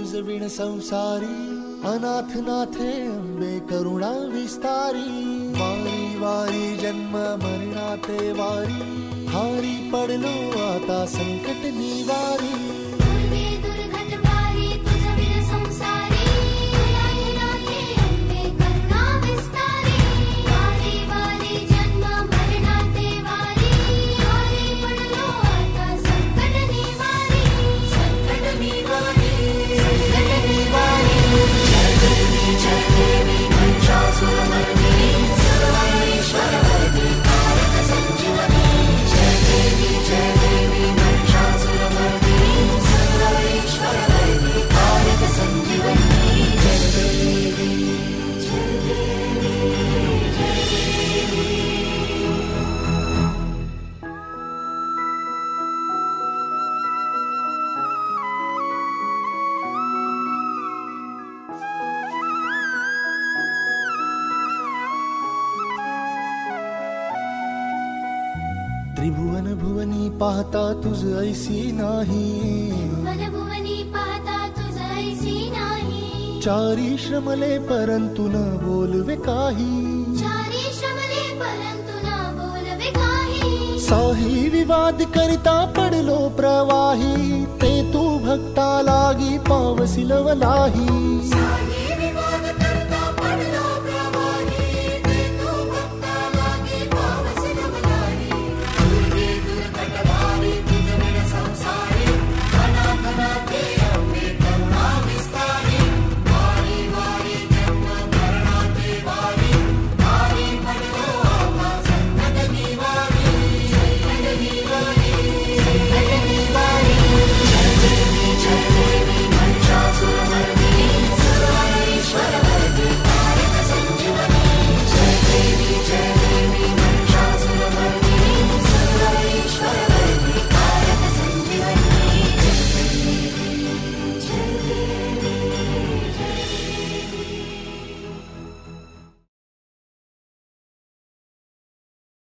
तुझ विण संसारी, अनाथ नाथे अंबे करुणा विस्तारी. वारी वारी जन्म मरणाते वारी, हारी पडलो आता संकट निवारी. त्रिभुवन भुवनी पाहता तुझ ऐसी नाही, त्रिभुवन भुवनी पाहता तुझ ऐसी नाही. चारी श्रमले परंतु न बोलवे काही, चारी श्रमले परंतु न बोलवे काही. साही विवाद करिता पडलो प्रवाही, ते तू भक्ता लागी पावसिलवलाही.